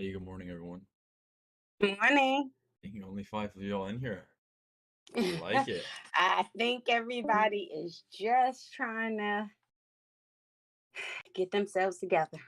Hey, good morning, everyone. Morning. Thinking only five of y'all in here. I like it. I think everybody is just trying to get themselves together.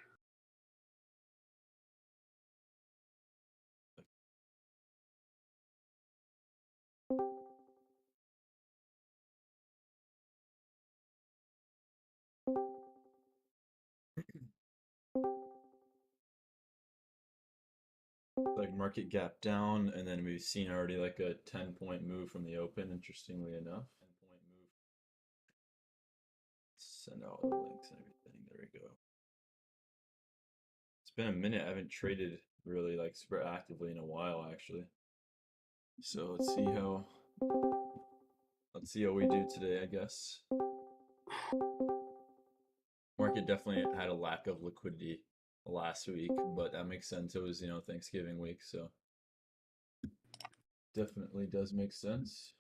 Like market gap down, and then we've seen already like a 10-point move from the open, interestingly enough. 10-point move. Send out all the links and everything. There we go. It's been a minute. I haven't traded really like super actively in a while, actually. So let's see how we do today, I guess. Market definitely had a lack of liquidity last week, but that makes sense. It was, Thanksgiving week, so definitely does make sense.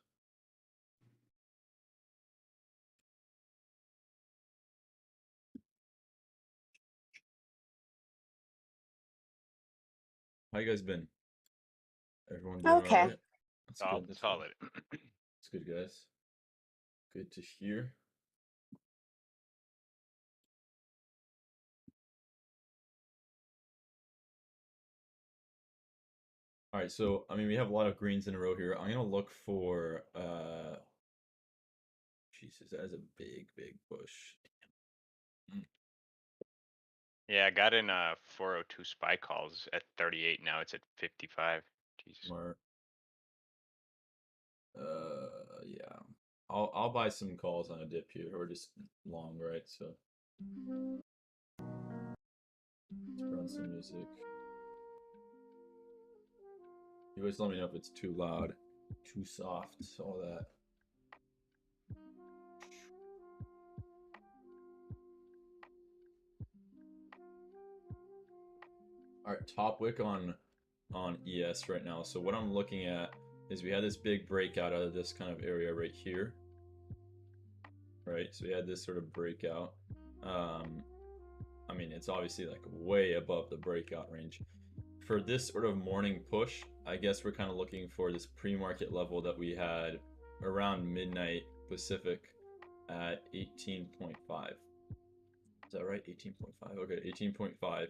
How you guys been? Everyone doing all Okay. right? That's good. That's good. Solid. That's good, guys. Good to hear. All right, so I mean we have a lot of greens in a row here. I'm gonna look for Jesus, that is a big push. Yeah, I got in 402 spy calls at 38. Now it's at 55. Jesus. Smart. Yeah. I'll buy some calls on a dip here, or just long, right? So let's run some music. You always let me know if it's too loud, too soft, all that. All right, top wick on ES right now. So what I'm looking at is we had this big breakout out of this kind of area right here, right? So we had this sort of breakout. I mean, it's obviously like way above the breakout range. For this sort of morning push, I guess we're kind of looking for this pre-market level that we had around midnight Pacific at 18.5. Is that right? 18.5. Okay, 18.5.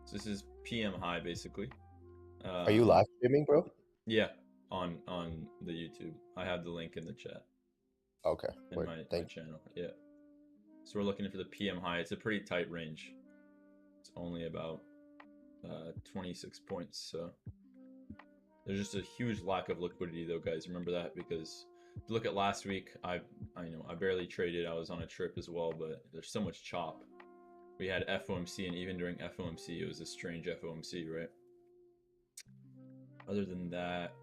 So this is PM high basically. Are you live streaming, bro? Yeah, on the YouTube. I have the link in the chat. Okay. In my channel. Yeah. So we're looking for the PM high. It's a pretty tight range. It's only about 26 points. So there's just a huge lack of liquidity, though, guys. Remember that, because if you look at last week, I barely traded. I was on a trip as well, but there's so much chop. We had FOMC, and even during FOMC, it was a strange FOMC, right? Other than that,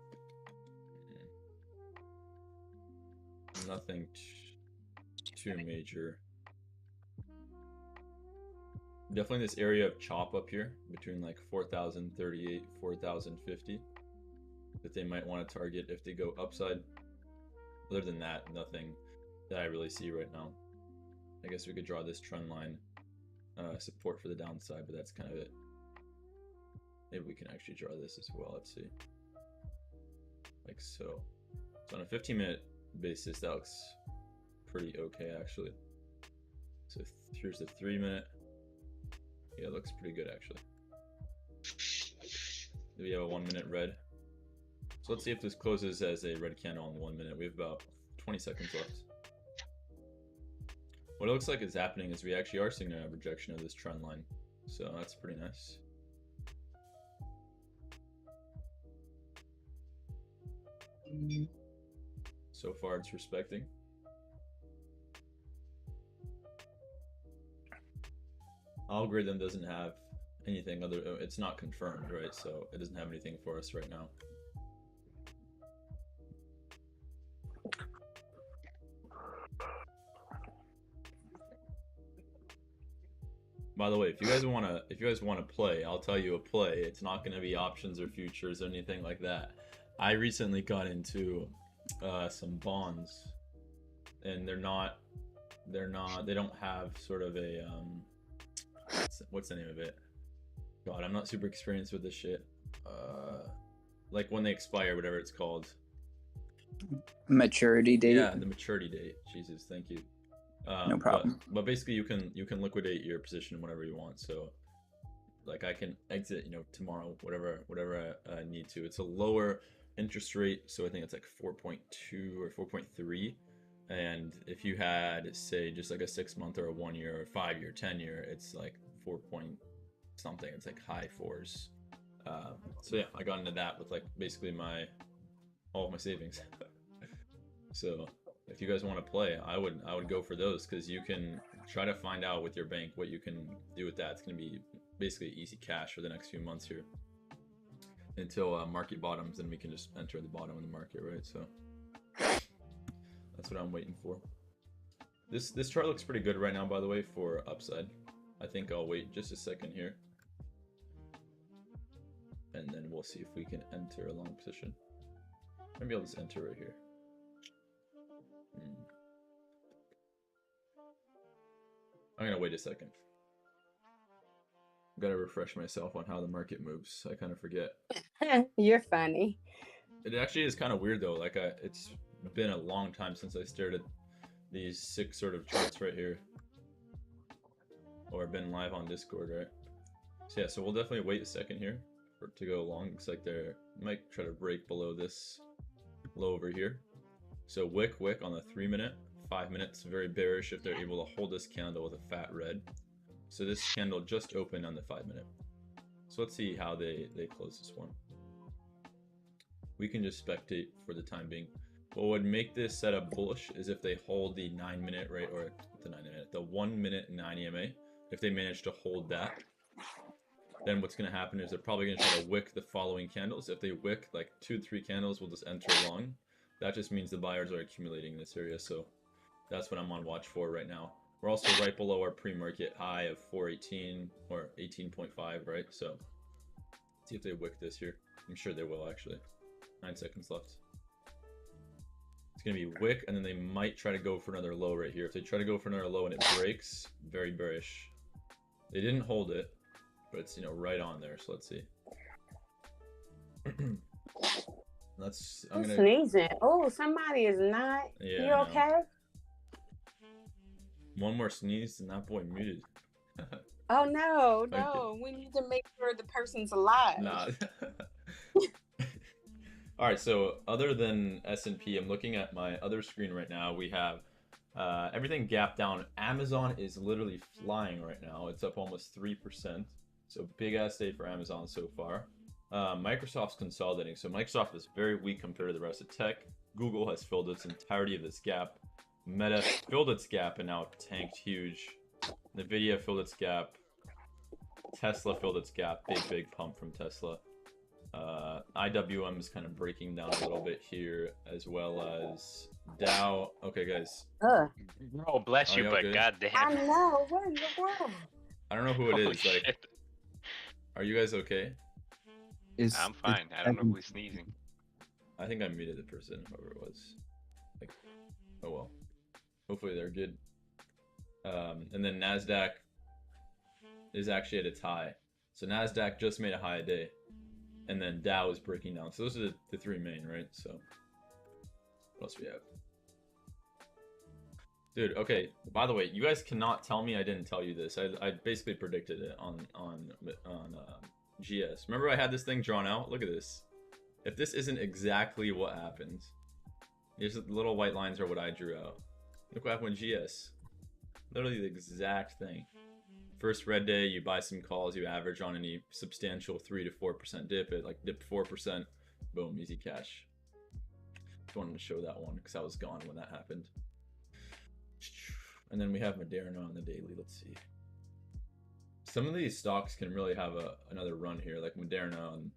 nothing too major. Definitely this area of chop up here between like 4,038, 4,050 that they might want to target if they go upside. Other than that, nothing that I really see right now. I guess we could draw this trend line support for the downside, but that's kind of it. Maybe we can actually draw this as well. Let's see. Like so. So on a 15-minute basis, that looks pretty okay, actually. So here's the 3-minute. Yeah, it looks pretty good, actually. We have a 1-minute red. So let's see if this closes as a red candle in 1 minute. We have about 20 seconds left. What it looks like is happening is we actually are seeing a rejection of this trend line. So that's pretty nice. So far it's respecting. Algorithm doesn't have anything other, it's not confirmed, right? So it doesn't have anything for us right now. By the way, if you guys wanna play, I'll tell you a play. It's not gonna be options or futures or anything like that. I recently got into some bonds, and they don't have sort of a what's the name of it? God, I'm not super experienced with this shit. Like when they expire, whatever it's called. Maturity date. Yeah, the maturity date. Jesus, thank you. No problem. But basically, you can liquidate your position whenever you want. So, like, I can exit, tomorrow, whatever I need to. It's a lower interest rate, so I think it's like 4.2 or 4.3. And if you had, say, just like a 6-month or a 1 year or 5 year, 10 year, it's like 4 point something. It's like high fours. So yeah, I got into that with like basically all of my savings. So if you guys want to play, I would go for those, because you can try to find out with your bank what you can do with that. It's going to be basically easy cash for the next few months here until market bottoms, and we can just enter the bottom of the market, right? So that's what I'm waiting for. This chart looks pretty good right now, by the way, for upside. I think I'll wait just a second here, and then we'll see if we can enter a long position. Maybe I'll just enter right here. I'm gonna wait a second. Gotta refresh myself on how the market moves. I kind of forget. You're funny. It actually is kind of weird though. Like it's been a long time since I stared at these 6 sort of charts right here, or been live on Discord, right? So yeah, so we'll definitely wait a second here for it to go long. Looks like they might try to break below this low over here. So wick on the 3-minute, 5 minutes, very bearish if they're able to hold this candle with a fat red. So this candle just opened on the 5-minute. So let's see how they close this one. We can just spectate for the time being. What would make this setup bullish is if they hold the 9-minute, right, or the 9-minute, the 1 minute 9 EMA. If they manage to hold that, then what's going to happen is they're probably going to try to wick the following candles. If they wick like 2 to 3 candles, we'll just enter long. That just means the buyers are accumulating in this area, so that's what I'm on watch for right now. We're also right below our pre-market high of 418 or 18.5, right? So see if they wick this here. I'm sure they will, actually. 9 seconds left. It's gonna be wick, and then they might try to go for another low right here. If they try to go for another low and it breaks, very bearish. They didn't hold it, but it's right on there. So let's see. I'm gonna sneezing. Oh, somebody is not. Yeah, You okay? One more sneeze and that boy muted. Oh no, Okay. no. We need to make sure the person's alive. Nah. All right, so other than S&P, I'm looking at my other screen right now. We have everything gapped down. Amazon is literally flying right now. It's up almost 3%. So big ass day for Amazon so far. Microsoft's consolidating. So Microsoft is very weak compared to the rest of tech. Google has filled its entirety of this gap. Meta filled its gap and now tanked huge. Nvidia filled its gap. Tesla filled its gap. Big pump from Tesla. IWM is kind of breaking down a little bit here, as well as Dow. Okay, guys. Oh, bless you, y'all but good? goddamn. I know. What in the world? I don't know who it Holy is. Like, shit. are you guys okay? I'm fine. I don't know who's sneezing. I think I muted the person, whoever it was. Like, oh well. Hopefully they're good. And then NASDAQ is actually at its high. So NASDAQ just made a high a day. And then Dow is breaking down. So those are the 3 main, right? So what else we have? Dude, okay. By the way, you guys cannot tell me I didn't tell you this. I basically predicted it on GS. Remember I had this thing drawn out? Look at this. If this isn't exactly what happens, these little white lines are what I drew out. Look what happened with GS. Literally the exact thing. First red day, you buy some calls, you average on any substantial 3 to 4% dip. It like dipped 4%. Boom, easy cash. Just wanted to show that one because I was gone when that happened. And then we have Moderna on the daily. Let's see. Some of these stocks can really have another run here, like Moderna on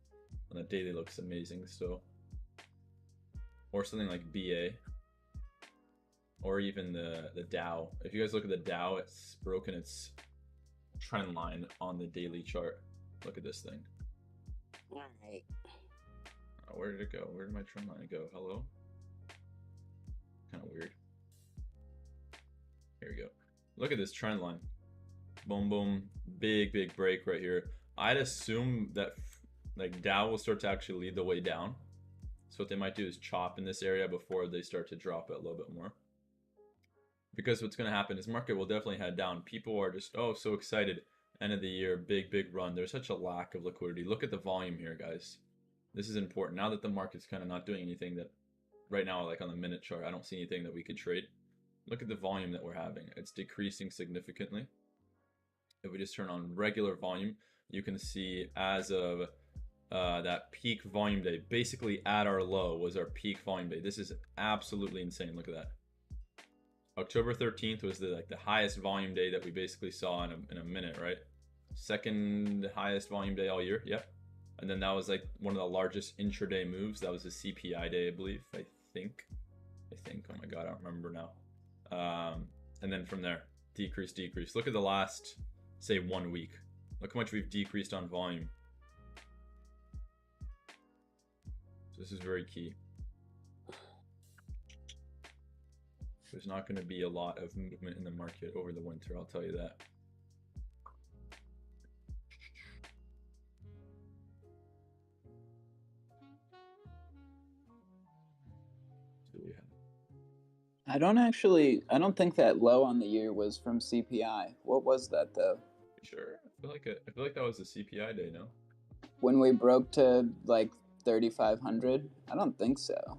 the daily looks amazing still. Or something like BA. Or even the Dow. If you guys look at the Dow, it's broken its trend line on the daily chart. Look at this thing. All right. Oh, where did it go? Where did my trend line go? Hello? Kind of weird. Here we go. Look at this trend line. Boom, boom. Big break right here. I'd assume that like Dow will start to actually lead the way down. So what they might do is chop in this area before they start to drop it a little bit more. Because what's going to happen is market will definitely head down. People are just, oh, so excited. End of the year, big run. There's such a lack of liquidity. Look at the volume here, guys. This is important. Now that the market's kind of not doing anything that, right now, like on the minute chart, I don't see anything that we could trade. Look at the volume that we're having. It's decreasing significantly. If we just turn on regular volume, you can see as of that peak volume day, basically at our low was our peak volume day. This is absolutely insane. Look at that. October 13th was the highest volume day that we basically saw in a minute, right? Second highest volume day all year, yep. And then that was like one of the largest intraday moves. That was a CPI day, I believe. I think. Oh my god, I don't remember now. And then from there, decrease. Look at the last, say, 1 week. Look how much we've decreased on volume. So this is very key. There's not going to be a lot of movement in the market over the winter, I'll tell you that. So we have... I don't think that low on the year was from CPI. What was that though? Sure. I feel like that was the CPI day, no? When we broke to like 3,500? I don't think so.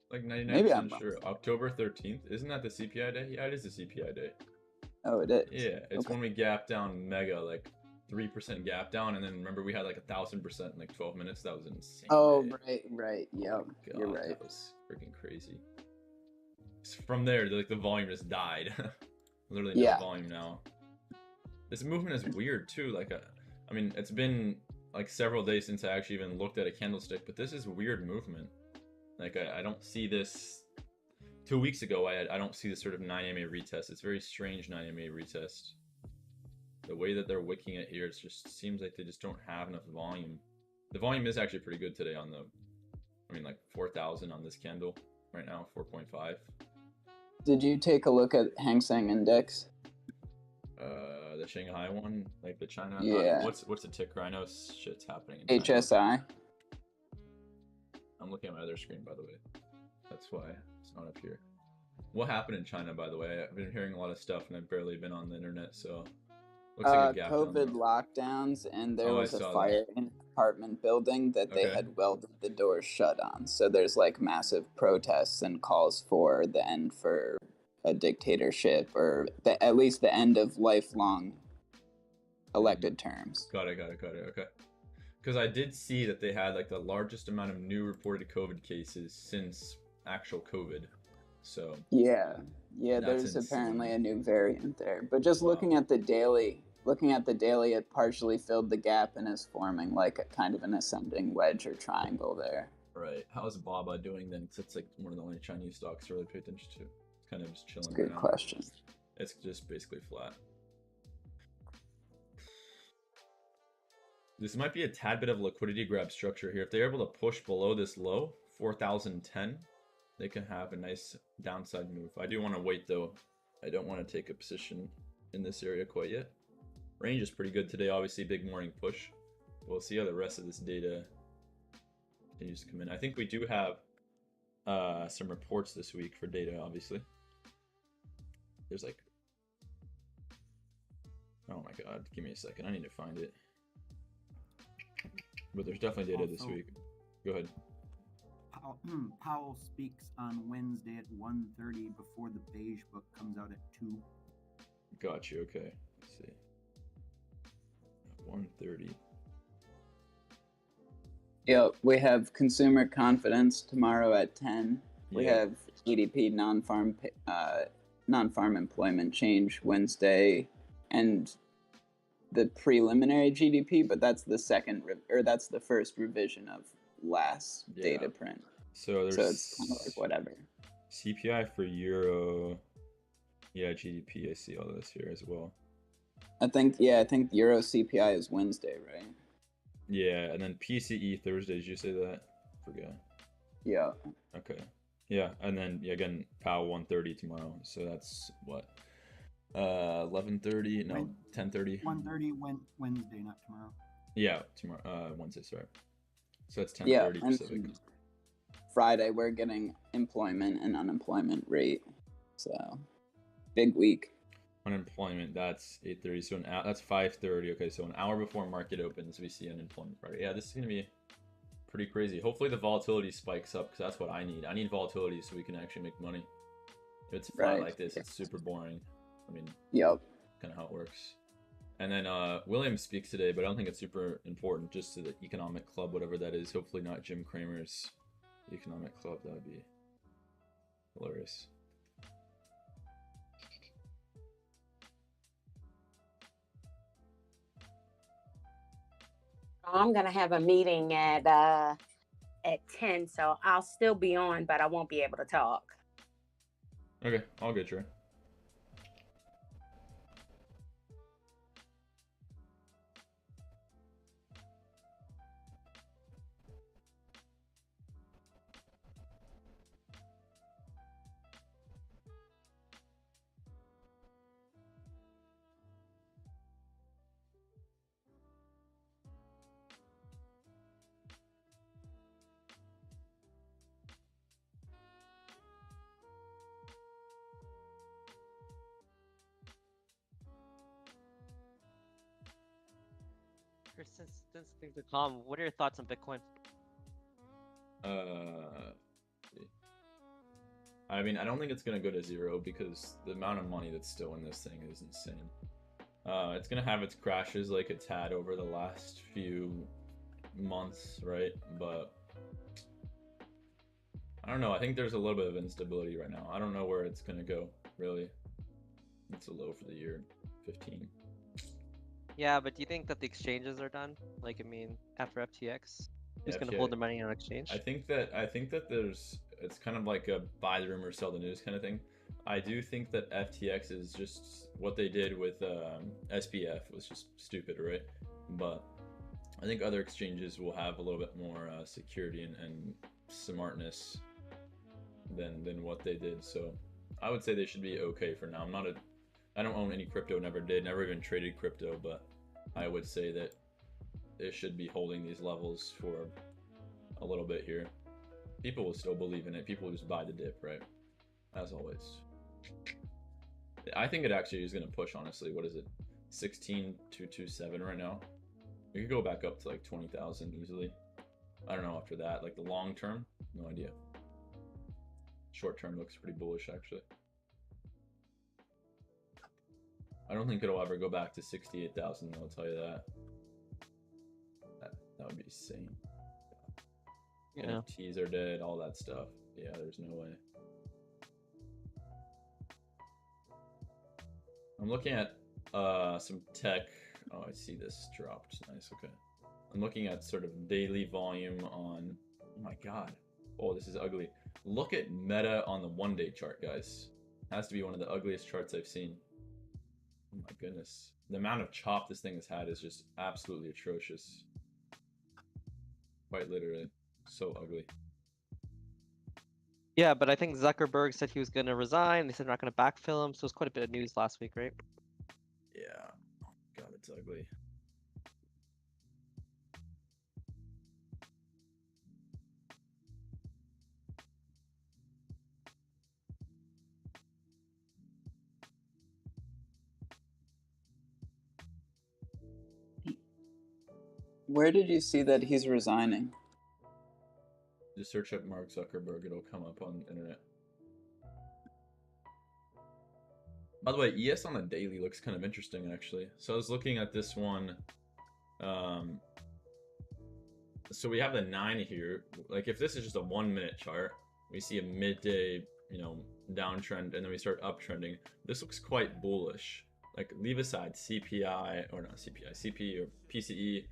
Like 99% Maybe I'm sure. October 13th. Isn't that the CPI day? Yeah, it is the CPI day. Oh, it is? Yeah, it's okay. when we gapped down mega, like 3% gap down, and then remember we had like 1,000% in like 12 minutes. That was insane. Oh, day. right. Yep, God, you're right. That was freaking crazy. From there, like the volume just died. Literally no volume now. This movement is weird too. Like, I mean, it's been like several days since I actually even looked at a candlestick, but this is weird movement. Like, I don't see this. 2 weeks ago, I don't see this sort of 9MA retest. It's very strange 9MA retest. The way that they're wicking it here, it just seems like they just don't have enough volume. The volume is actually pretty good today on the, I mean, like 4,000 on this candle right now, 4.5. Did you take a look at Hang Seng Index? The Shanghai one, like the China. Yeah. What's the ticker? I know shit's happening in China. HSI. I'm looking at my other screen, by the way. That's why it's not up here. What happened in China, by the way? I've been hearing a lot of stuff, and I've barely been on the internet, so looks like a gap down there. COVID lockdowns, and there was a fire in an apartment building that they had welded the doors shut on. So there's like massive protests and calls for the end for a dictatorship, or at least the end of lifelong elected terms. Got it. Okay. Because I did see that they had like the largest amount of new reported COVID cases since actual COVID. So yeah, there's apparently a new variant there. But just looking at the daily, it partially filled the gap and is forming like a kind of an ascending wedge or triangle there. Right. How's BABA doing then? Because it's like one of the only Chinese stocks to really pay attention to. It's kind of just chilling. Good question. It's just basically flat. This might be a tad bit of a liquidity grab structure here. If they're able to push below this low, 4,010, they can have a nice downside move. I do want to wait though. I don't want to take a position in this area quite yet. Range is pretty good today. Obviously, big morning push. We'll see how the rest of this data continues to come in. I think we do have some reports this week for data, obviously. There's like... Oh my god, give me a second. I need to find it. But there's definitely data this week. Go ahead. Powell speaks on Wednesday at 1:30 before the beige book comes out at 2. Got you. Okay. Let's see. 1:30. Yeah, we have consumer confidence tomorrow at 10. We have GDP non-farm employment change Wednesday, and the preliminary GDP, but that's the that's the first revision of last data print. So it's kind of like whatever. CPI for Euro. Yeah, GDP. I see all this here as well. I think Euro CPI is Wednesday, right? Yeah, and then PCE Thursday. Did you say that? Forget. Yeah. Okay. Yeah, and then again, POW 1:30 tomorrow. So that's what? 11:30. No, 10:30. 1:30 Wednesday, not tomorrow. Yeah, tomorrow. Wednesday, sorry. So it's 10:30 Yeah, Pacific. and Friday we're getting employment and unemployment rate. So big week. Unemployment, that's 8:30. So that's 5:30. Okay, so an hour before market opens, we see unemployment Friday. Yeah, this is gonna be pretty crazy. Hopefully the volatility spikes up because that's what I need. I need volatility so we can actually make money. If it's flat like this, it's super boring. I mean, yep, kind of how it works. And then William speaks today, but I don't think it's super important. Just to the economic club, whatever that is. Hopefully not Jim Cramer's economic club. That would be hilarious. I'm gonna have a meeting at 10, so I'll still be on, but I won't be able to talk. Okay, I'll get you. Kris, since things are calm, what are your thoughts on Bitcoin? I mean, I don't think it's gonna go to zero because the amount of money that's still in this thing is insane. It's gonna have its crashes like it's had over the last few months, right? But I don't know. I think there's a little bit of instability right now. I don't know where it's gonna go, really. It's a low for the year, 15. Yeah, but do you think that the exchanges are done? Like, I mean, after FTX, who's Yeah, going to hold their money on exchange? I think that it's kind of like a buy the rumor, sell the news kind of thing. I do think that FTX is just what they did with SBF was just stupid, right? But I think other exchanges will have a little bit more security and smartness than what they did. So I would say they should be okay for now. I don't own any crypto, never did, never even traded crypto, but I would say that it should be holding these levels for a little bit here. People will still believe in it. People will just buy the dip, right? As always. I think it actually is going to push, honestly. What is it? 16,227 right now. We could go back up to like 20,000 easily. I don't know after that. Like the long term, no idea. Short term looks pretty bullish, actually. I don't think it'll ever go back to 68,000, I'll tell you that. That would be insane. Yeah. NFTs are dead, all that stuff. Yeah, there's no way. I'm looking at some tech. Oh, I see this dropped. Nice, okay. I'm looking at sort of daily volume on... Oh my god. Oh, this is ugly. Look at Meta on the one-day chart, guys. Has to be one of the ugliest charts I've seen. Oh my goodness. The amount of chop this thing has had is just absolutely atrocious. Quite literally. So ugly. Yeah, but I think Zuckerberg said he was going to resign. They said they're not going to backfill him, so it's quite a bit of news last week, right? Yeah. Oh god, it's ugly. Where did you see that he's resigning? Just search up Mark Zuckerberg, it'll come up on the internet. By the way, ES on the daily looks kind of interesting, actually. So I was looking at this one. So we have the 9 here. Like, if this is just a 1-minute chart, we see a midday, downtrend, and then we start uptrending. This looks quite bullish. Like, leave aside CPI, or not CPI, CP or PCE,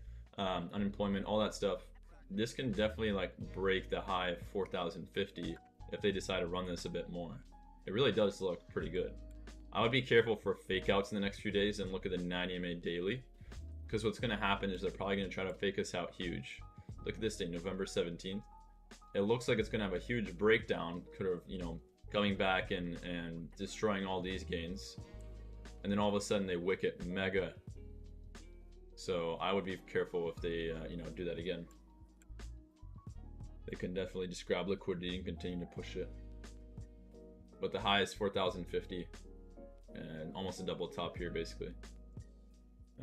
unemployment, all that stuff. This can definitely break the high of 4,050 if they decide to run this a bit more. It really does look pretty good. I would be careful for fake outs in the next few days and look at the 90 MA daily, because what's going to happen is they're probably going to try to fake us out huge. Look at this day, November 17th. It looks like it's going to have a huge breakdown, coming back and destroying all these gains. and then all of a sudden they wick it mega. So I would be careful if they do that again. They can definitely just grab liquidity and continue to push it. But the high is 4,050 and almost a double top here basically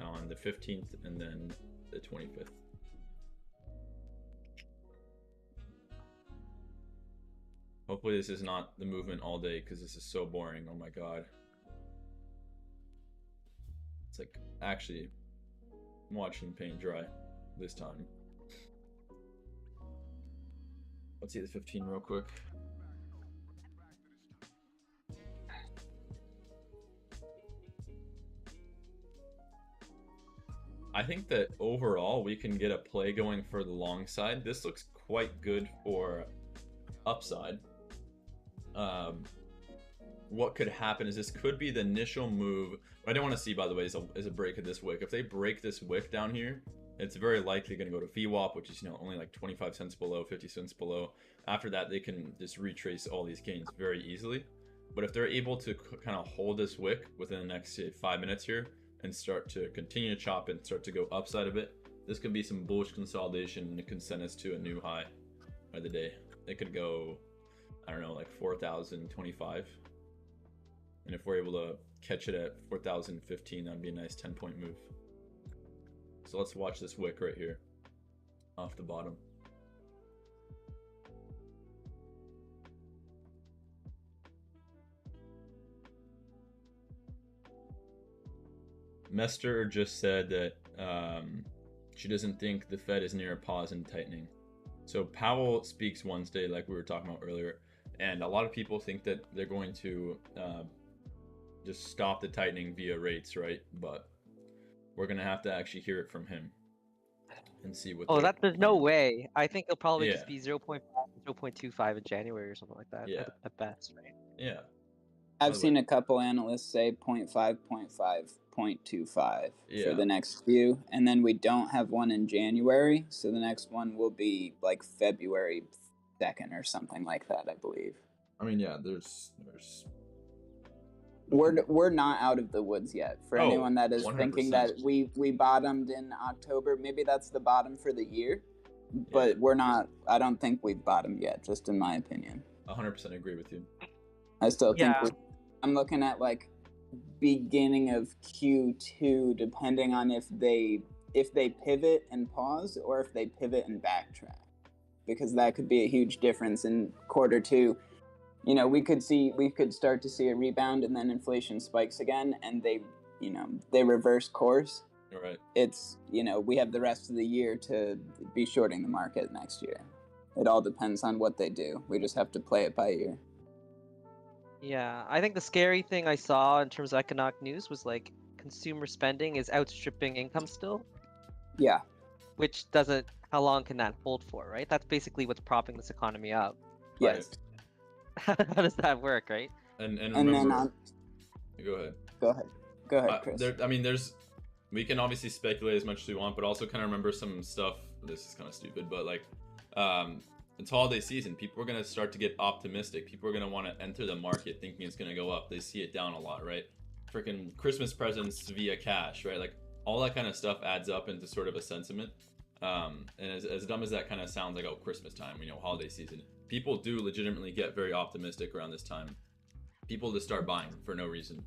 on the 15th and then the 25th. Hopefully this is not the movement all day because this is so boring. Oh my god. It's like actually I'm watching paint dry this time. Let's see the 15 real quick. I think that overall we can get a play going for the long side. This looks quite good for upside. What could happen is this could be the initial move. What I don't want to see, by the way, is a break of this wick. If they break this wick down here, it's very likely going to go to VWAP, which is only like 25 cents below, 50 cents below. After that, they can just retrace all these gains very easily. But if they're able to kind of hold this wick within the next, say, 5 minutes here and start to continue to chop and start to go upside a bit, this could be some bullish consolidation and it can send us to a new high by the day. It could go, I don't know, like 4,025. And if we're able to catch it at 4,015, that'd be a nice 10-point move. So let's watch this wick right here off the bottom. Mester just said that she doesn't think the Fed is near a pause in tightening. So Powell speaks Wednesday, like we were talking about earlier, and a lot of people think that they're going to just stop the tightening via rates, right? But we're gonna have to actually hear it from him and see what. Oh, there's no way. I think it'll probably just be 0.5, 0.25 in January or something like that. Yeah. At best, right? Yeah. I've seen a couple analysts say 0.5, 0.5, 0.25 for the next few, and then we don't have one in January, so the next one will be like February 2nd or something like that, I believe. I mean, yeah, there's. We're not out of the woods yet. For anyone that is 100%. Thinking that we bottomed in October, maybe that's the bottom for the year, but we're not. I don't think we've bottomed yet, just in my opinion. 100% agree with you. I still think I'm looking at like beginning of Q2, depending on if they pivot and pause or if they pivot and backtrack, because that could be a huge difference in quarter two. You know, we could start to see a rebound and then inflation spikes again and they reverse course. Right. It's, we have the rest of the year to be shorting the market next year. It all depends on what they do. We just have to play it by ear. Yeah, I think the scary thing I saw in terms of economic news was like consumer spending is outstripping income still. Yeah. Which how long can that hold for, right? That's basically what's propping this economy up. Yes. How does that work, right? And remember, then go ahead. Go ahead, Chris. We can obviously speculate as much as we want, but also kind of remember some stuff. This is kind of stupid, but like, it's holiday season. People are going to start to get optimistic. People are going to want to enter the market thinking it's going to go up. They see it down a lot, right? Freaking Christmas presents via cash, right? Like all that kind of stuff adds up into sort of a sentiment. And as dumb as that kind of sounds, like, oh, Christmas time, holiday season. People do legitimately get very optimistic around this time. People just start buying for no reason.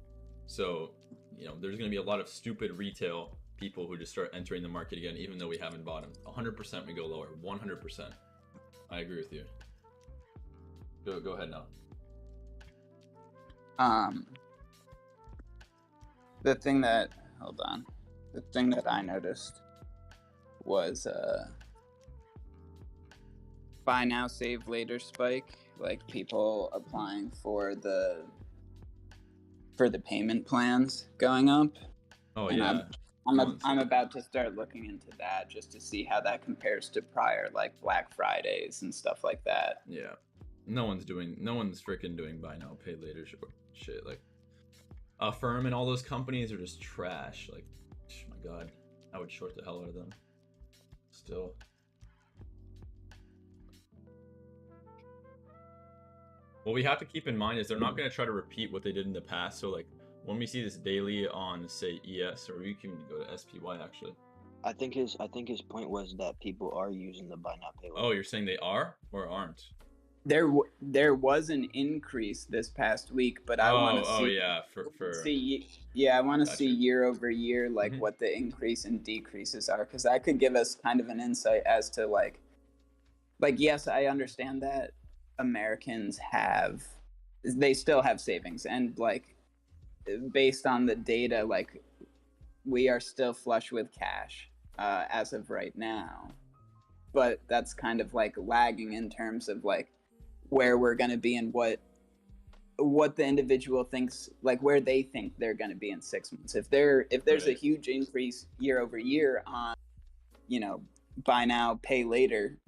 So, there's going to be a lot of stupid retail people who just start entering the market again, even though we haven't bottomed. 100% we go lower. 100%. I agree with you. Go ahead now. The thing that I noticed was buy now, save later spike, like people applying for the payment plans going up. Oh, and yeah. I'm about to start looking into that just to see how that compares to prior, like Black Fridays and stuff like that. Yeah. No one's freaking doing buy now, pay later shit. Like, Affirm and all those companies are just trash. Like, oh my god, I would short the hell out of them. Still. What we have to keep in mind is they're not going to try to repeat what they did in the past. So, like, when we see this daily on, say, ES, or we can go to SPY actually. I think his point was that people are using the buy now pay later. Oh, you're saying they are or aren't? There was an increase this past week, but I want to see. Oh yeah, I want to see Gotcha. year over year, like what the increase and decreases are, because that could give us kind of an insight as to like yes, I understand that Americans they still have savings, and like based on the data, like we are still flush with cash as of right now, but that's kind of like lagging in terms of like where we're going to be and what the individual thinks, like where they think they're going to be in 6 months. If there's a huge increase year over year on, buy now, pay later,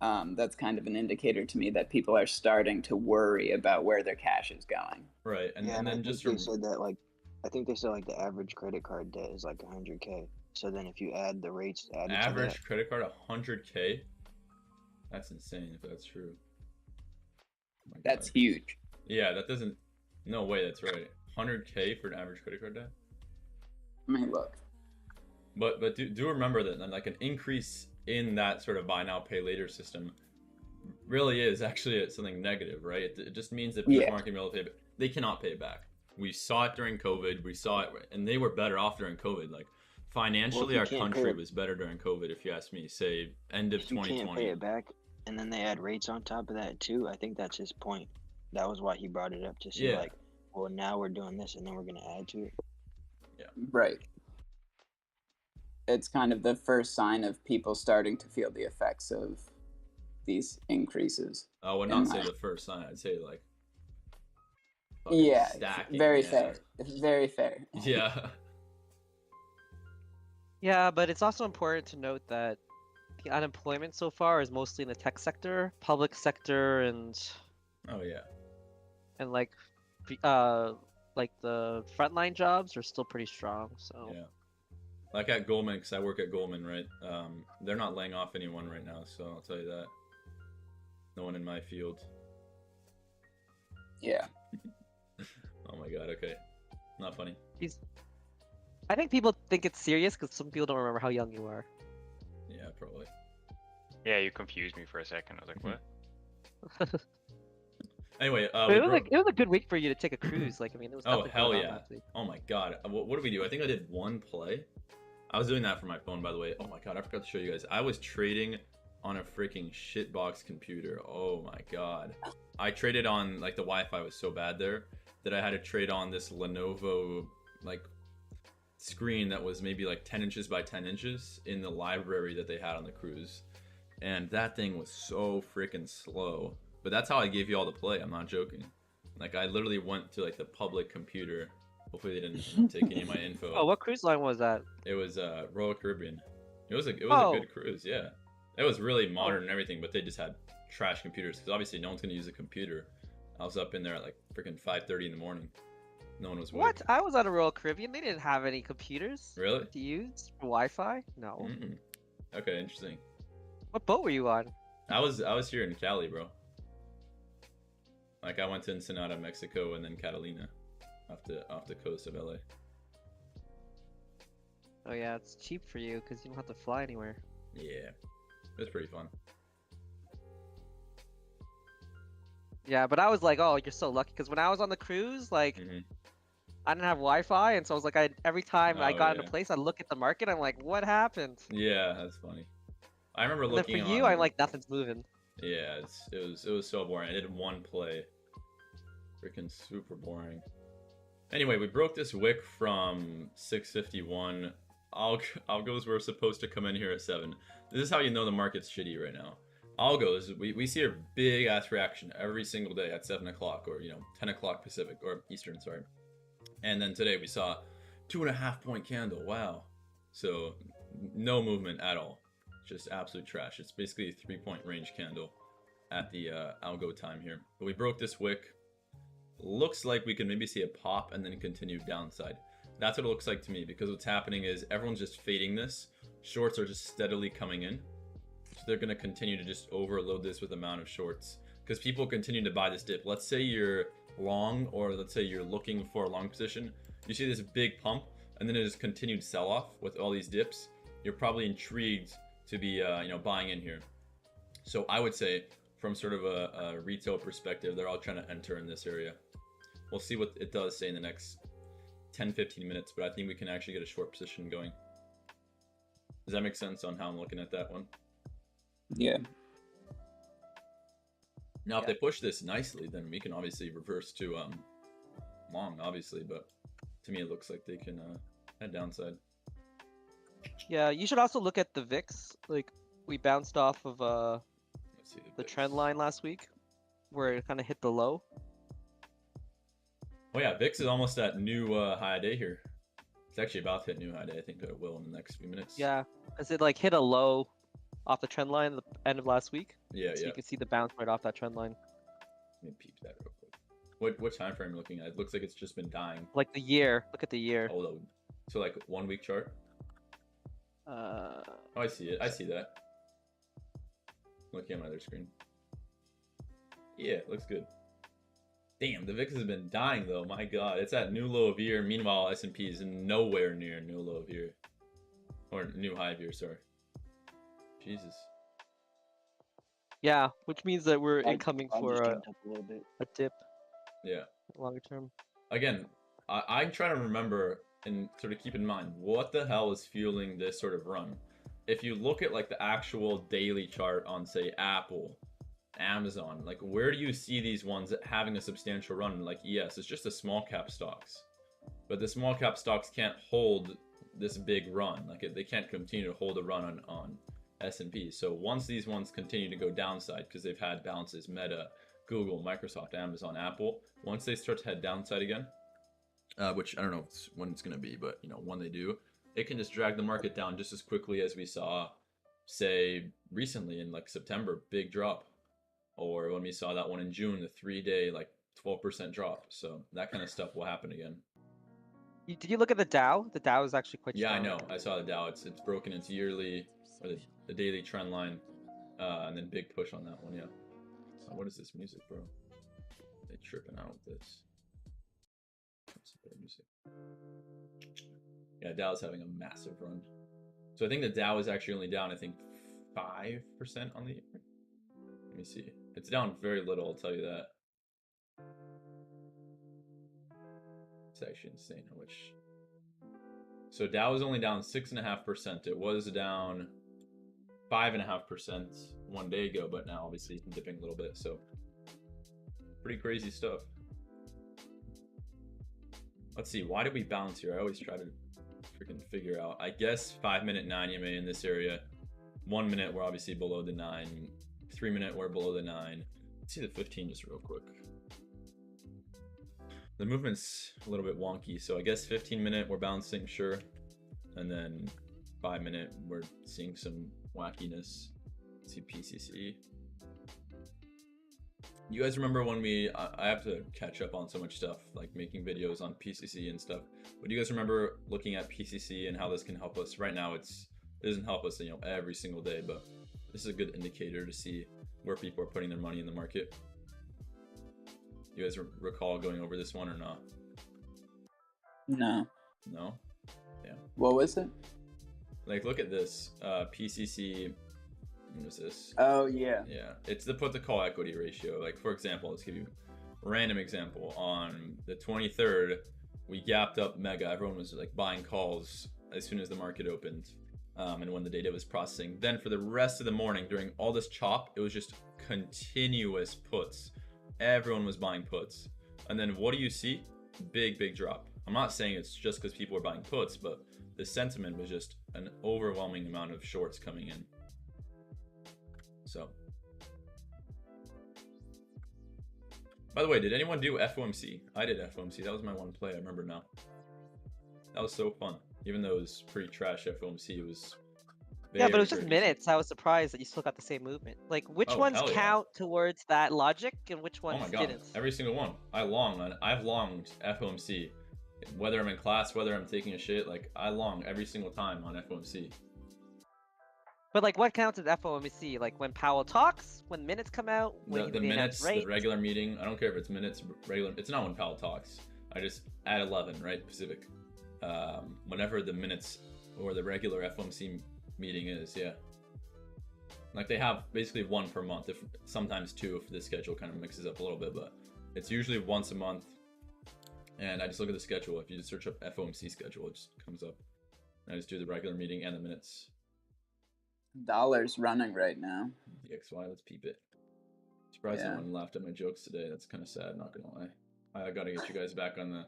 that's kind of an indicator to me that people are starting to worry about where their cash is going. Right, and then I just think they said that like, I think they said like the average credit card debt is like 100K. So then if you add the rates added average to that, credit card 100K. That's insane if that's true. Oh that's huge. Yeah, that doesn't. No way, that's right. 100K for an average credit card debt. I mean, look. But do remember that like an increase in that sort of buy now pay later system really is actually something negative, right? It just means that people aren't going to be able to pay it. They cannot pay it back. We saw it during COVID. We saw it, and they were better off during COVID. Like financially, our country was better during COVID. If you ask me, say end of 2020. You can't pay it back, and then they add rates on top of that too. I think that's his point. That was why he brought it up to see like, well, now we're doing this, and then we're going to add to it. Yeah. Right. It's kind of the first sign of people starting to feel the effects of these increases. I would not say the first sign. I'd say like. Stacking, very fair. Very fair. Yeah. Yeah, but it's also important to note that the unemployment so far is mostly in the tech sector, public sector, and like the frontline jobs are still pretty strong. So yeah, like at Goldman, because I work at Goldman, right? They're not laying off anyone right now, so I'll tell you that. No one in my field. Yeah. Oh my god. Okay, not funny. I think people think it's serious because some people don't remember how young you are. Yeah, probably. Yeah, you confused me for a second. I was like, what? Anyway, it was a good week for you to take a cruise. Like, I mean, it was. Oh hell yeah! Oh my god! What did we do? I think I did one play. I was doing that from my phone, by the way. Oh my god! I forgot to show you guys. I was trading on a freaking shitbox computer. Oh my god! I traded on like the Wi-Fi was so bad there that I had to trade on this Lenovo like screen that was maybe like 10 inches by 10 inches in the library that they had on the cruise, and that thing was so freaking slow. But that's how I gave you all the play. I'm not joking. Like I literally went to like the public computer. Hopefully they didn't take any of my info. Oh, what cruise line was that? It was Royal Caribbean. It was a good cruise. Yeah, it was really modern and everything, but they just had trash computers because obviously no one's gonna use a computer. I was up in there at like freaking 5:30 in the morning. No one was awake. What? I was on a Royal Caribbean. They didn't have any computers. Really? To use for Wi-Fi? No. Okay, interesting. What boat were you on? I was here in Cali, bro. Like I went to Ensenada, Mexico, and then Catalina, off the coast of LA. Oh yeah, it's cheap for you because you don't have to fly anywhere. Yeah, it was pretty fun. Yeah, but I was like, oh, you're so lucky because when I was on the cruise, like, I didn't have Wi-Fi, and so I was like, every time I got into place, I look at the market, I'm like, what happened? Yeah, that's funny. I remember looking. And for you, I'm like, nothing's moving. Yeah, it was so boring. I did one play. Freaking super boring. Anyway, we broke this wick from 651. Algos were supposed to come in here at 7. This is how you know the market's shitty right now. Algos, we see a big ass reaction every single day at 7 o'clock or 10 o'clock Pacific or Eastern, sorry. And then today we saw 2.5 point candle. Wow. So no movement at all. Just absolute trash. It's basically a 3-point range candle at the algo time here. But we broke this wick. Looks like we can maybe see a pop and then continue downside. That's what it looks like to me, because what's happening is everyone's just fading this. Shorts are just steadily coming in. So they're going to continue to just overload this with amount of shorts because people continue to buy this dip. Let's say you're long, or let's say you're looking for a long position. you see this big pump, and then it just continued sell-off with all these dips, you're probably intrigued to be, buying in here. So I would say, from sort of a retail perspective, they're all trying to enter in this area. We'll see what it does say in the next 10-15 minutes, but I think we can actually get a short position going. Does that make sense on how I'm looking at that one? Yeah. Now, if they push this nicely, then we can obviously reverse to long, obviously, but to me it looks like they can head downside. Yeah, you should also look at the VIX. Like, we bounced off of Let's see the VIX. trend line last week, where it kind of hit the low. Oh yeah, VIX is almost at new high day here. It's actually about to hit new high day. I think it will in the next few minutes. Yeah, because it like hit a low off the trend line at the end of last week. Yeah, so you can see the bounce right off that trend line. Let me peep that real quick. What time frame are you looking at? It looks like it's just been dying. Like the year. Look at the year. Oh, so like 1 week chart. Oh, I see it. I see that. Looking at my other screen. Yeah, looks good. Damn, the VIX has been dying though. My God, it's at new low of year. Meanwhile, S&P is nowhere near new low of year, or new high of year. Sorry. Jesus. Yeah, which means that we're I incoming just for jumped up a little bit. a dip Yeah. longer term. Again, I'm trying to remember and sort of keep in mind what the hell is fueling this sort of run. If you look at like the actual daily chart on, say, Apple, Amazon, like where do you see these ones having a substantial run? Like, yes, it's just the small cap stocks, but the small cap stocks can't hold this big run. Like they can't continue to hold a run on S&P. So once these ones continue to go downside because they've had bounces, Meta, Google, Microsoft, Amazon, Apple, once they start to head downside again, which I don't know when it's going to be, but when they do, it can just drag the market down just as quickly as we saw, say, recently in like September, big drop. Or when we saw that one in June, the 3-day like 12% drop. So that kind of stuff will happen again. Did you look at the Dow? The Dow is actually quite strong. strong. I know. I saw the Dow. It's broken its yearly, or the daily trend line, and then big push on that one. Yeah. What is this music, bro? They tripping out with this. What's the better music? Yeah, Dow's having a massive run. So I think the Dow is actually only down, I think, 5% on the year. Let me see. It's down very little, I'll tell you that. It's actually insane how much. So Dow is only down 6.5%. It was down 5.5% 1 day ago, but now obviously dipping a little bit. So pretty crazy stuff. Let's see. Why did we bounce here? I always try to freaking figure out. I guess 5-minute 9 EMA in this area. 1 minute we're obviously below the 9. 3 minute we're below the 9. Let's see the 15 just real quick. The movement's a little bit wonky, so I guess 15-minute we're bouncing, sure, and then 5-minute we're seeing some wackiness. Let's see PCC. You guys remember when I have to catch up on so much stuff, like making videos on PCC and stuff, but do you guys remember looking at PCC and how this can help us? Right now it doesn't help us every single day, but this is a good indicator to see where people are putting their money in the market. You guys recall going over this one or not? No. No? Yeah. What was it? Like, look at this. PCC. What is this? Oh, yeah. Yeah. It's the put to call equity ratio. Like, for example, let's give you a random example. On the 23rd, we gapped up mega. Everyone was like buying calls as soon as the market opened. And when the data was processing. Then for the rest of the morning, during all this chop, it was just continuous puts. Everyone was buying puts. And then what do you see? Big drop. I'm not saying it's just because people are buying puts, but the sentiment was just an overwhelming amount of shorts coming in. So. By the way, did anyone do FOMC? I did FOMC. That was my one play. I remember now. That was so fun. Even though it was pretty trash FOMC, it was yeah, but it was just minutes. I was surprised that you still got the same movement. Like, which ones count towards that logic and which ones didn't? Every single one. I've longed FOMC. Whether I'm in class, whether I'm taking a shit, like, I long every single time on FOMC. But, like, what counts as FOMC? Like, when Powell talks? When minutes come out? The minutes, the regular meeting. I don't care if it's minutes, regular. It's not when Powell talks. I just at 11, right, Pacific. Whenever the minutes or the regular FOMC meeting is, yeah. Like they have basically one per month, if sometimes two if the schedule kind of mixes up a little bit, but it's usually once a month. And I just look at the schedule. If you just search up FOMC schedule, it just comes up. And I just do the regular meeting and the minutes. Dollar's running right now. DXY, let's peep it. Surprised no one laughed at my jokes today. That's kind of sad, not gonna lie. I gotta get you guys back on the.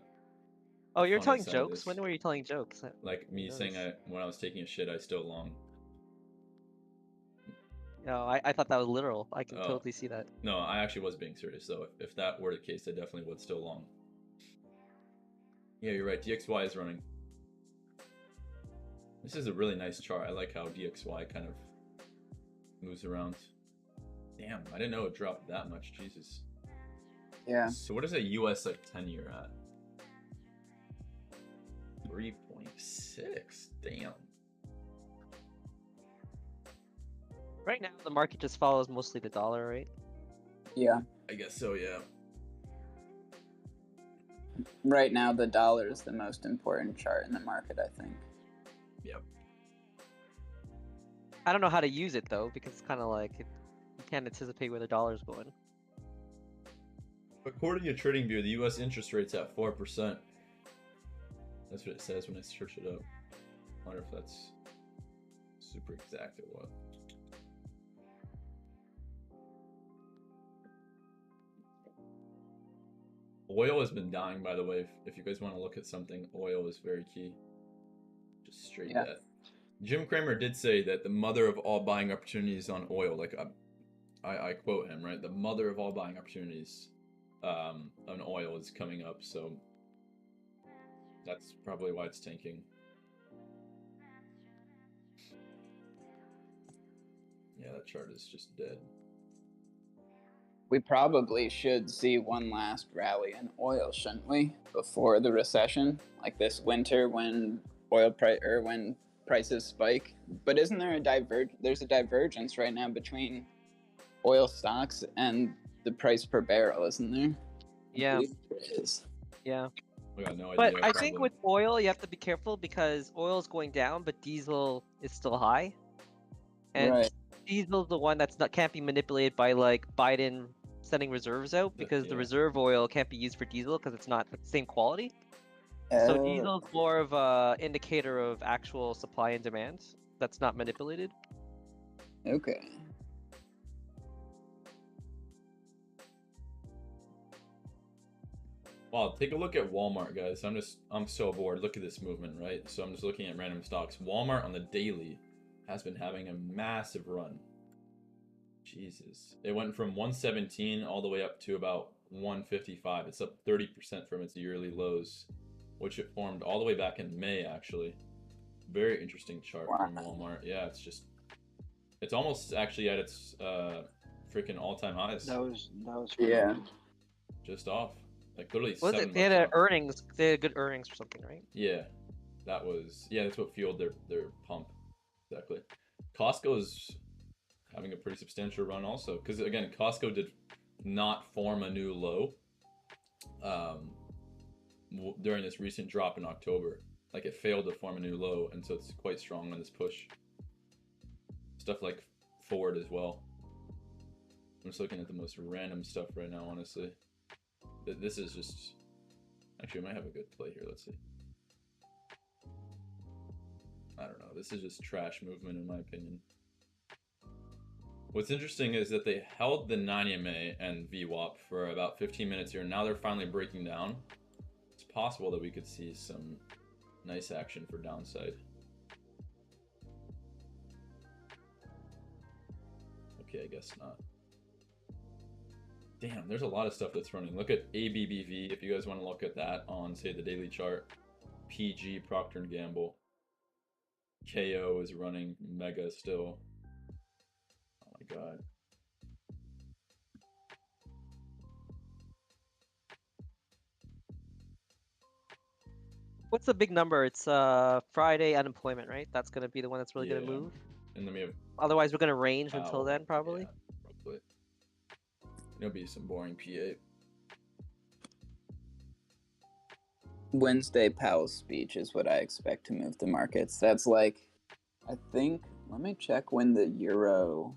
Oh, you're telling jokes? When were you telling jokes? Like me saying when I was taking a shit, I still long. No, I thought that was literal. I can totally see that. No, I actually was being serious though. If that were the case, I definitely would still long. Yeah, you're right. DXY is running. This is a really nice chart. I like how DXY kind of moves around. Damn, I didn't know it dropped that much. Jesus. Yeah. So what is a US like 10-year at? 3.6. Damn. Right now, the market just follows mostly the dollar, right? Yeah. I guess so, yeah. Right now, the dollar is the most important chart in the market, I think. Yep. I don't know how to use it, though, because it's kind of like you can't anticipate where the dollar's going. According to TradingView, the U.S. interest rate's at 4%. That's what it says when I search it up. I wonder if that's super exact or what. Oil has been dying, by the way. If you guys want to look at something, oil is very key. Just straight death. Jim Cramer did say that the mother of all buying opportunities on oil, like I quote him, right? The mother of all buying opportunities on oil is coming up, so that's probably why it's tanking. Yeah, that chart is just dead. We probably should see one last rally in oil, shouldn't we? Before the recession, like this winter when when prices spike. But isn't there there's a divergence right now between oil stocks and the price per barrel, isn't there? Yeah. There is. Yeah. We got no idea. But I think with oil, you have to be careful because oil is going down, but diesel is still high. And diesel's the one that's can't be manipulated by like Biden sending reserves out because the reserve oil can't be used for diesel because it's not the same quality. So diesel's more of a indicator of actual supply and demand that's not manipulated. Okay. Wow, take a look at Walmart, guys. I'm so bored. Look at this movement, right? So I'm just looking at random stocks. Walmart on the daily has been having a massive run. Jesus. It went from 117 all the way up to about 155. It's up 30% from its yearly lows, which it formed all the way back in May, actually. Very interesting chart from Walmart. Yeah, it's almost actually at its freaking all-time highs. That was just off. Like literally. Was it? They had earnings. They had good earnings or something, right? Yeah, that's what fueled their pump. Exactly. Costco's having a pretty substantial run also, because again, Costco did not form a new low during this recent drop in October. Like it failed to form a new low, and so it's quite strong on this push. Stuff like Ford as well. I'm just looking at the most random stuff right now, honestly. This is just... Actually, I might have a good play here. Let's see. I don't know. This is just trash movement, in my opinion. What's interesting is that they held the 9EMA and VWAP for about 15 minutes here. Now they're finally breaking down. It's possible that we could see some nice action for downside. Okay, I guess not. Damn, there's a lot of stuff that's running. Look at ABBV if you guys want to look at that on, say, the daily chart. PG, Procter & Gamble. KO is running mega still. Oh my god. What's the big number? It's Friday unemployment, right? That's gonna be the one that's really gonna move. And then we have... Otherwise, we're gonna range until then, probably. Yeah, probably. It'll be some boring P8. Wednesday Powell's speech is what I expect to move the markets. That's like, I think, let me check when the Euro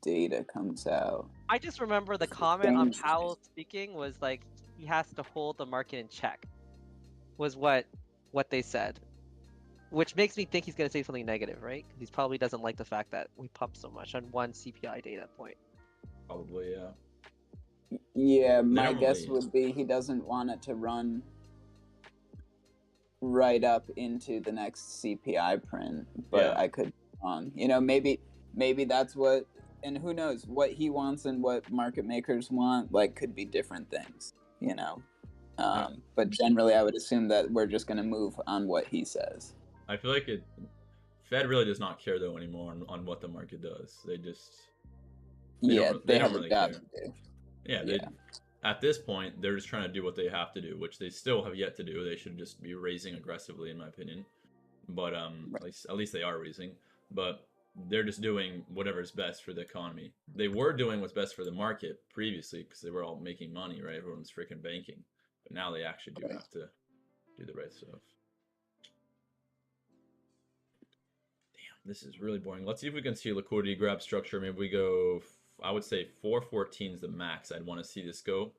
data comes out. I just remember the comment on Powell speaking was like, he has to hold the market in check, was what they said. Which makes me think he's going to say something negative, right? Because he probably doesn't like the fact that we pumped so much on one CPI data point. Probably, yeah. Yeah, my guess would be he doesn't want it to run right up into the next CPI print, but I could be wrong. You know, maybe that's what, and who knows, what he wants and what market makers want, like, could be different things, you know? But generally, I would assume that we're just going to move on what he says. I feel like Fed really does not care, though, anymore on what the market does. They just... They don't really care. Yeah, at this point, they're just trying to do what they have to do, which they still have yet to do. They should just be raising aggressively, in my opinion. But at least they are raising. But they're just doing whatever's best for the economy. They were doing what's best for the market previously because they were all making money, right? Everyone's freaking banking. But now they actually do have to do the right stuff. Damn, this is really boring. Let's see if we can see liquidity grab structure. Maybe we go... I would say 414 is the max I'd want to see this go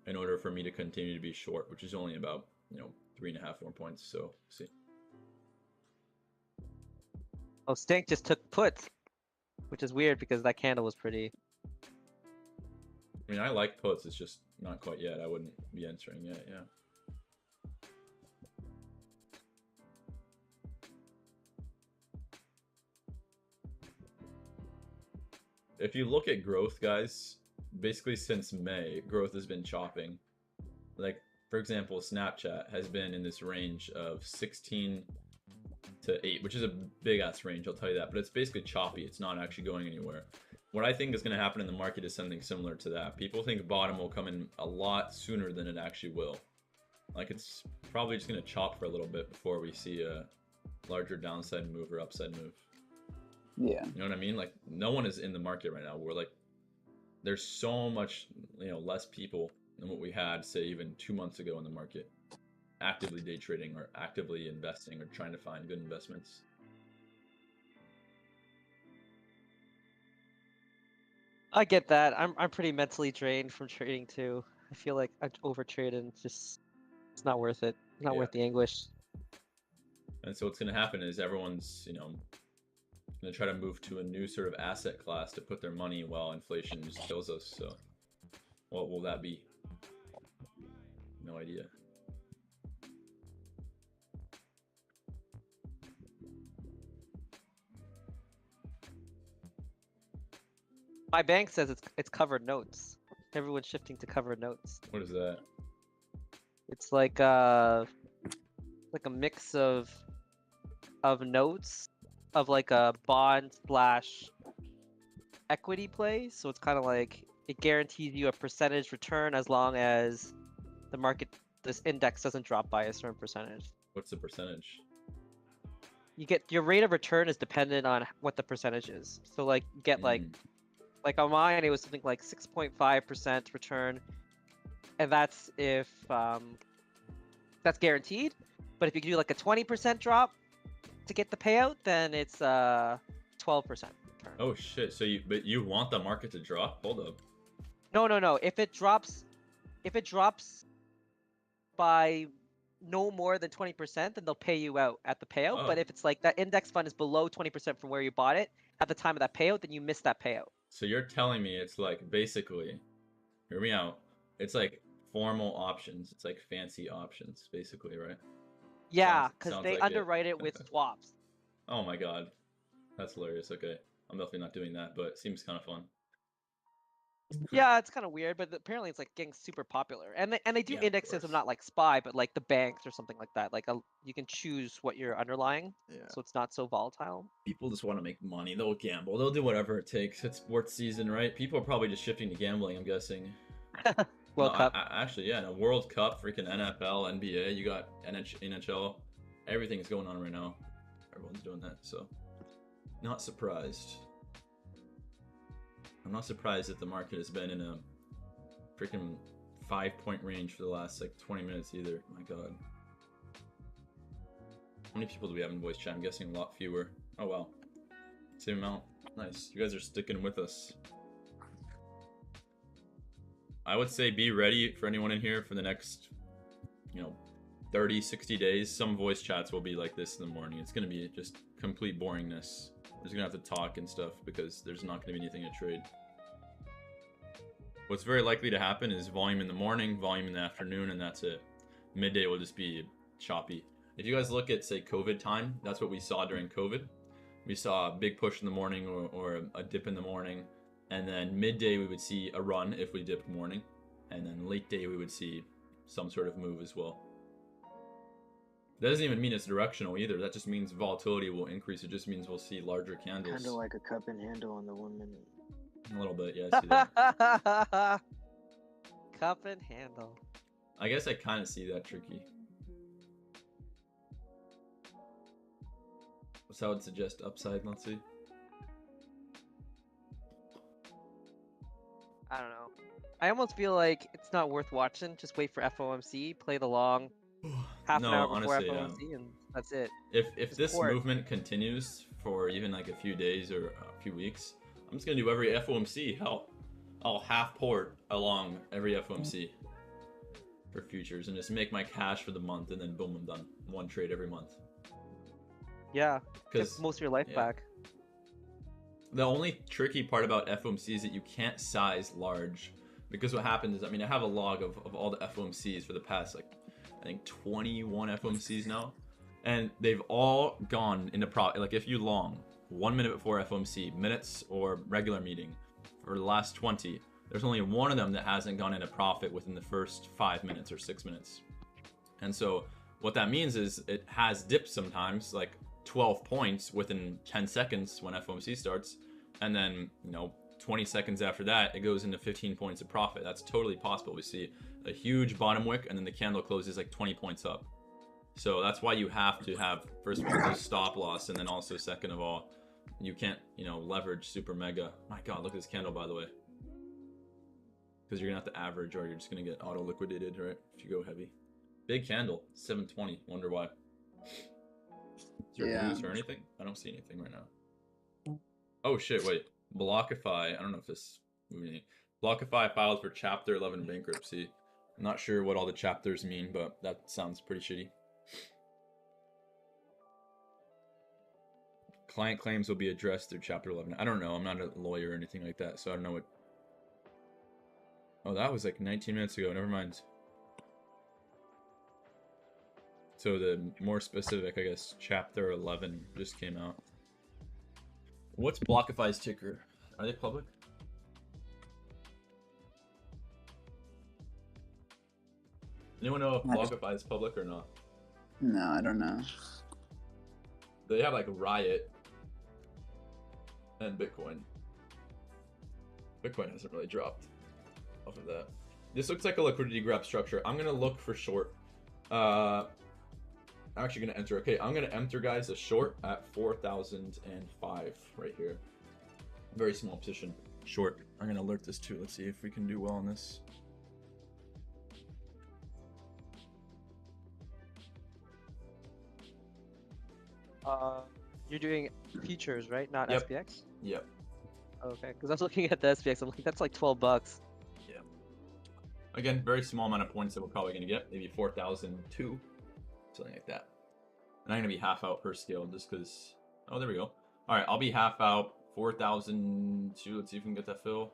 in order for me to continue to be short, which is only about, 3.5 more points. So, see. Oh, Stank just took puts, which is weird because that candle was pretty... I mean, I like puts. It's just not quite yet. I wouldn't be entering yet, yeah. If you look at growth, guys, basically since May, growth has been chopping. Like, for example, Snapchat has been in this range of 16 to 8, which is a big-ass range, I'll tell you that. But it's basically choppy. It's not actually going anywhere. What I think is going to happen in the market is something similar to that. People think bottom will come in a lot sooner than it actually will. Like, it's probably just going to chop for a little bit before we see a larger downside move or upside move. Yeah. You know what I mean? Like, no one is in the market right now. We're like, there's so much, less people than what we had, say, even 2 months ago in the market, actively day trading or actively investing or trying to find good investments. I get that. I'm pretty mentally drained from trading too. I feel like I overtraded and it's not worth it. Not worth the anguish. And so what's going to happen is everyone's, going to try to move to a new sort of asset class to put their money while inflation just kills us. So what will that be? No idea. My bank says it's covered notes. Everyone's shifting to covered notes. What is that? It's like a mix of notes of like a bond / equity play. So it's kind of like it guarantees you a percentage return as long as the market, this index doesn't drop by a certain percentage. What's the percentage? You get your rate of return is dependent on what the percentage is. So like you get like on mine it was something like 6.5% return, and that's if that's guaranteed. But if you do like a 20% drop to get the payout, then it's 12% return. Oh shit! So you want the market to drop? Hold up. No. If it drops by no more than 20%, then they'll pay you out at the payout. Oh. But if it's like that index fund is below 20% from where you bought it at the time of that payout, then you miss that payout. So you're telling me it's like basically, hear me out. It's like formal options. It's like fancy options, basically, right? Yeah, because sounds they like underwrite it with swaps. Oh my god, that's hilarious. Okay, I'm definitely not doing that, but it seems kind of fun. Yeah, it's kind of weird, but apparently it's like getting super popular. And they do indexes of not like SPY, but like the banks or something like that. Like you can choose what you're underlying, so it's not so volatile. People just want to make money. They'll gamble. They'll do whatever it takes. It's sports season, right? People are probably just shifting to gambling, I'm guessing. World Cup. Actually, yeah, no, World Cup, freaking NFL, NBA, you got NHL. Everything's going on right now. Everyone's doing that, so not surprised. I'm not surprised that the market has been in a freaking 5-point range for the last like 20 minutes either. My god. How many people do we have in voice chat? I'm guessing a lot fewer. Oh wow. Same amount. Nice. You guys are sticking with us. I would say be ready for anyone in here for the next, 30, 60 days. Some voice chats will be like this in the morning. It's going to be just complete boringness. We're just going to have to talk and stuff because there's not going to be anything to trade. What's very likely to happen is volume in the morning, volume in the afternoon, and that's it. Midday will just be choppy. If you guys look at, say, COVID time, that's what we saw during COVID. We saw a big push in the morning or a dip in the morning. And then midday we would see a run if we dipped morning. And then late day we would see some sort of move as well. That doesn't even mean it's directional either. That just means volatility will increase. It just means we'll see larger candles. Kind of like a cup and handle on the 1 minute. A little bit, yeah, I see that. Cup and handle. I guess I kind of see that tricky. So I would suggest upside, let's see. I don't know. I almost feel like it's not worth watching. Just wait for FOMC, play the long half an hour before honestly, FOMC, and that's it. If this movement continues for even like a few days or a few weeks, I'm just gonna do every FOMC. Hell, I'll half port along every FOMC for futures and just make my cash for the month, and then boom, I'm done. One trade every month. Yeah, get 'Cause- most of your life yeah. back. The only tricky part about FOMC is that you can't size large, because what happens is, I mean, I have a log of all the FOMCs for the past, like, I think 21 FOMCs now, and they've all gone into like, if you long 1 minute before FOMC, minutes or regular meeting, for the last 20, there's only one of them that hasn't gone into profit within the first 5 minutes or 6 minutes. And so what that means is it has dipped sometimes, like 12 points within 10 seconds when FOMC starts, and then 20 seconds after that it goes into 15 points of profit. That's totally possible. We see a huge bottom wick and then the candle closes like 20 points up. So that's why you have to have, first of all, a stop loss, and then also second of all, you can't leverage super mega. My god, look at this candle, by the way, because you're gonna have to average or you're just gonna get auto liquidated, right, if you go heavy. Big candle, 720. Wonder why. Is there news or anything? I don't see anything right now. Oh shit, wait. Blockify. I don't know if this movie. Blockify filed for Chapter 11 bankruptcy. I'm not sure what all the chapters mean, but that sounds pretty shitty. Client claims will be addressed through Chapter 11. I don't know. I'm not a lawyer or anything like that, so I don't know what. Oh, that was like 19 minutes ago. Never mind. So the more specific, I guess, Chapter 11 just came out. What's Blockify's ticker? Are they public? Anyone know if Blockify is public or not? No, I don't know. They have like Riot and Bitcoin. Bitcoin hasn't really dropped off of that. This looks like a liquidity grab structure. I'm gonna look for short. I'm actually gonna enter. Okay, I'm gonna enter, guys, a short at 4,005 right here. Very small position. Short. I'm gonna alert this too. Let's see if we can do well on this. You're doing futures, right? Not Yep. SPX? Yep. Okay, because I was looking at the SPX. I'm like, that's like $12. Yeah. Again, very small amount of points that we're probably gonna get. Maybe 4,002, something like that. And I'm gonna be half out per scale just because. Oh, there we go. All right, I'll be half out 4,002. Let's see if we can get that fill.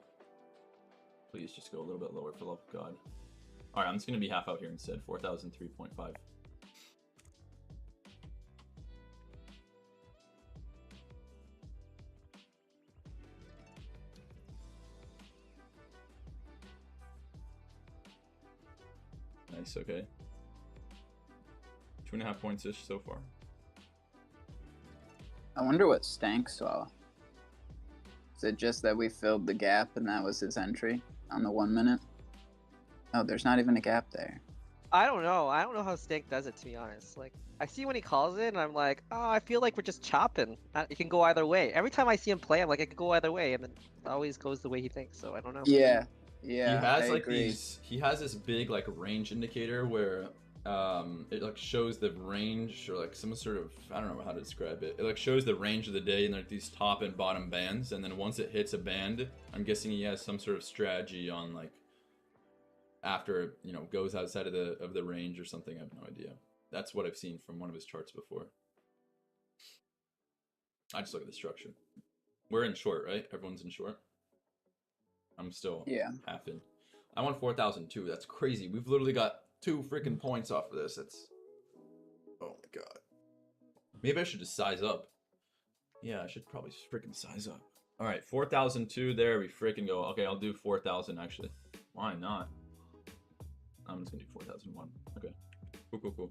Please just go a little bit lower for love of God. All right, I'm just gonna be half out here instead. 4,003.5. Nice, okay. 2.5 points-ish so far. I wonder what Stank saw. Is it just that we filled the gap and that was his entry on the 1 minute? Oh, there's not even a gap there. I don't know. I don't know how Stank does it, to be honest. Like, I see when he calls it, and I'm like, oh, I feel like we're just chopping. It can go either way. Every time I see him play, I'm like, it could go either way, and then it always goes the way he thinks. So I don't know. Yeah, Yeah, he has I like agree. he has this big like range indicator where it like shows the range, or like some sort of, I don't know how to describe it. It like shows the range of the day in like these top and bottom bands, and then once it hits a band, I'm guessing he has some sort of strategy on like after, you know, goes outside of the range or something. I have no idea. That's what I've seen from one of his charts before. I just look at the structure. We're in short, right? Everyone's in short. I'm still half in. I won 4,002. That's crazy. We've literally got 2 freaking points off of this. That's, oh my god. Maybe I should just size up. Yeah, I should probably freaking size up. All right, 4,002 there. We freaking go. Okay, I'll do 4,000 actually. Why not? I'm just gonna do 4,001. Okay. Cool, cool, cool.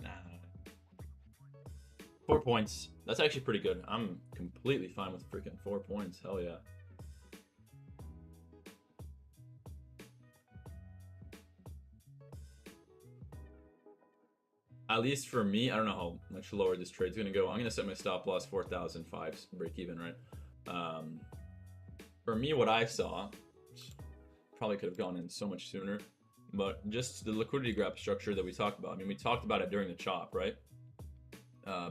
Nah. 4 points. That's actually pretty good. I'm completely fine with freaking 4 points. Hell yeah. At least for me, I don't know how much lower this trade's gonna go. I'm gonna set my stop loss 4,005, break even, right? For me, what I saw, probably could have gone in so much sooner, but just the liquidity grab structure that we talked about. I mean, we talked about it during the chop, right?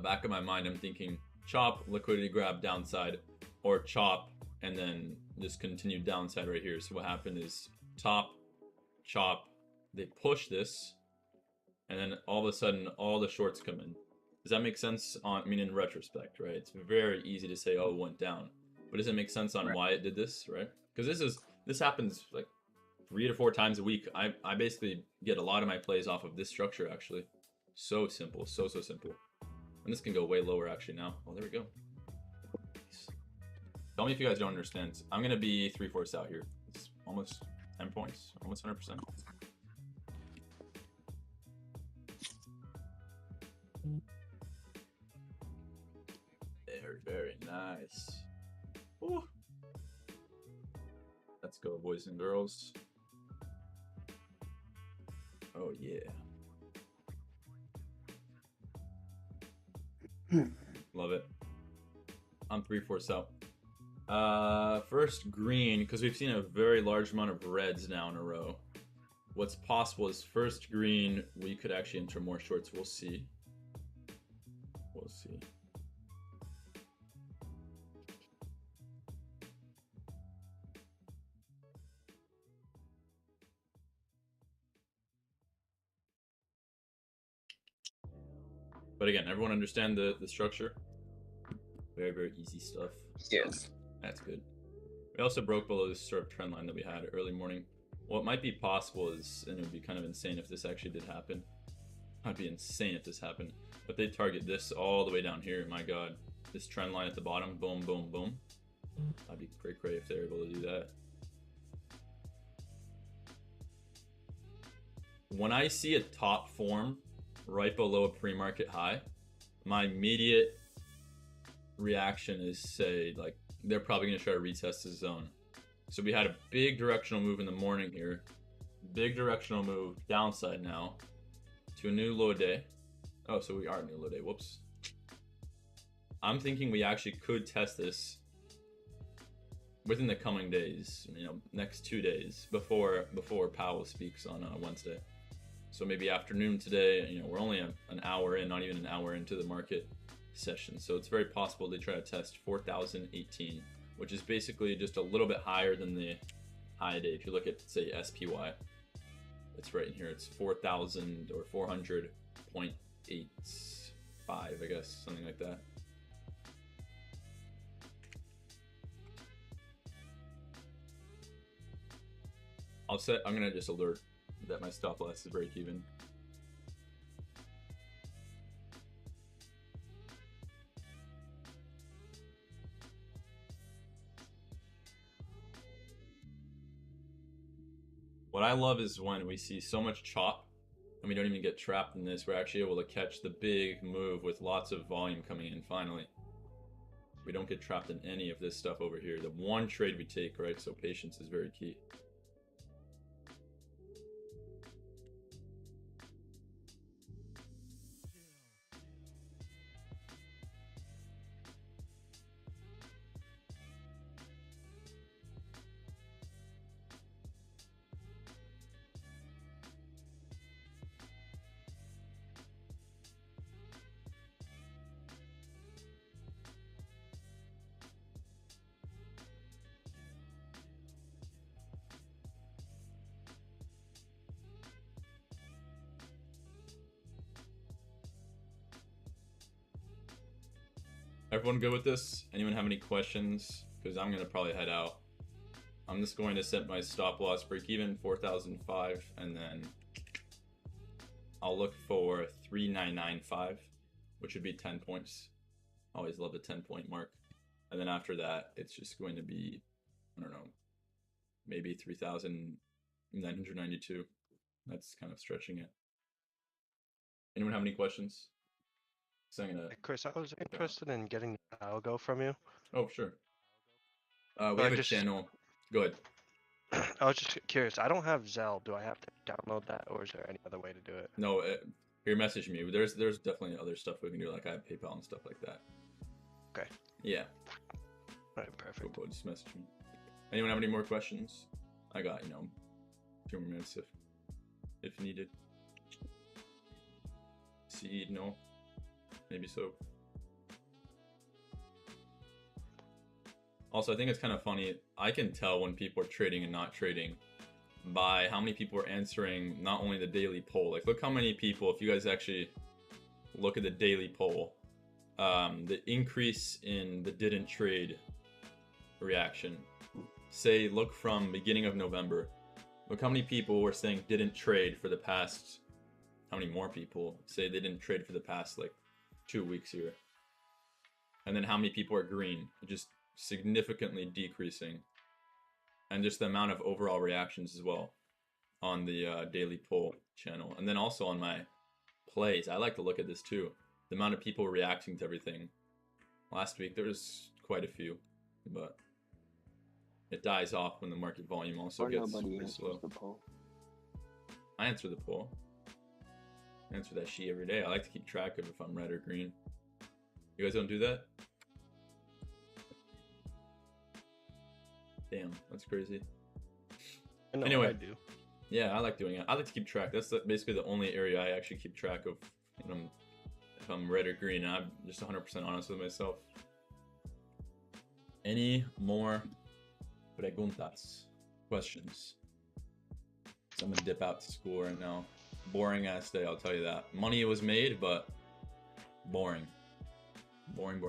Back in my mind, I'm thinking chop, liquidity grab, downside, or chop, and then just continue downside right here. So what happened is top, chop, they push this, and then all of a sudden, all the shorts come in. Does that make sense? I mean, in retrospect, right? It's very easy to say, oh, it went down. But does it make sense on why it did this, right? Because this happens like 3 to 4 times a week. I basically get a lot of my plays off of this structure, actually. So simple, so simple. And this can go way lower, actually, now. Oh, there we go. Nice. Tell me if you guys don't understand. I'm going to be 3/4 out here. It's almost 10 points, almost 100%. Very nice. Ooh. Let's go, boys and girls. Oh yeah. Love it. I'm 3/4 out. First green, because we've seen a very large amount of reds now in a row. What's possible is first green, we could actually enter more shorts. We'll see. We'll see. But again, everyone understand the structure? Very easy stuff. Yes. That's good. We also broke below this sort of trend line that we had early morning. What might be possible is, and it would be kind of insane if this actually did happen. I'd be insane if this happened. But they target this all the way down here. My god. This trend line at the bottom. Boom, boom, boom. That'd be cray if they're able to do that. When I see a top form right below a pre-market high, my immediate reaction is say, like, they're probably going to try to retest the zone. So we had a big directional move in the morning here. Big directional move downside now to a new low day. Oh, so we are a new low day. Whoops. I'm thinking we actually could test this within the coming days, you know, next 2 days before Powell speaks on Wednesday. So maybe afternoon today. You know, we're only an hour in, not even an hour into the market session. So it's very possible they try to test 4,018, which is basically just a little bit higher than the high day. If you look at, say, SPY, it's right in here. It's 4,000 or 400.85, I guess, something like that. I'm gonna just alert that my stop loss is break even. What I love is when we see so much chop and we don't even get trapped in this. We're actually able to catch the big move with lots of volume coming in finally. We don't get trapped in any of this stuff over here. The one trade we take, right? So patience is very key. Everyone good with this? Anyone have any questions? Because I'm gonna probably head out. I'm just going to set my stop loss break even 4,005, and then I'll look for 3,995, which would be 10 points. Always love the 10-point mark. And then after that, it's just going to be, I don't know, maybe 3,992. That's kind of stretching it. Anyone have any questions? So I'm gonna... Hey, Kris, I was interested in getting the algo from you. Oh, sure. We have a channel. Go ahead. I was just curious. I don't have Zelle. Do I have to download that, or is there any other way to do it? No, here, message me. There's definitely other stuff we can do, like I have PayPal and stuff like that. Okay. Yeah. All right, perfect. Cool, just message me. Anyone have any more questions? I got 2 more minutes if needed. Seed, no. Maybe so. Also, I think it's kind of funny. I can tell when people are trading and not trading by how many people are answering not only the daily poll. Like, look how many people, if you guys actually look at the daily poll, the increase in the didn't trade reaction. Say, look from beginning of November. Look how many people were saying didn't trade for the past, how many more people say they didn't trade for the past, like, 2 weeks here. And then how many people are green, just significantly decreasing. And just the amount of overall reactions as well on the daily poll channel. And then also on my plays, I like to look at this too. The amount of people reacting to everything. Last week there was quite a few, but it dies off when the market volume also gets pretty slow. The poll. I answer the poll. I answer that shit every day. I like to keep track of if I'm red or green. You guys don't do that? Damn, that's crazy. Anyway, I do. Yeah, I like doing it. I like to keep track. That's basically the only area I actually keep track of if I'm red or green. And I'm just 100% honest with myself. Any more preguntas? Questions? So I'm gonna dip out to school right now. Boring ass day, I'll tell you that. Money was made, but boring. Boring.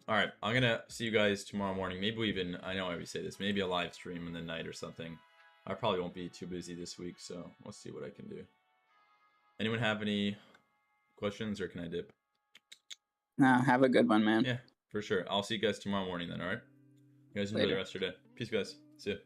Alright, I'm gonna see you guys tomorrow morning. Maybe even, I know I always say this, maybe a live stream in the night or something. I probably won't be too busy this week, so we'll see what I can do. Anyone have any questions, or can I dip? No, have a good one, man. Yeah, for sure. I'll see you guys tomorrow morning then, alright? You guys enjoy the rest of your day. Peace, guys. See ya.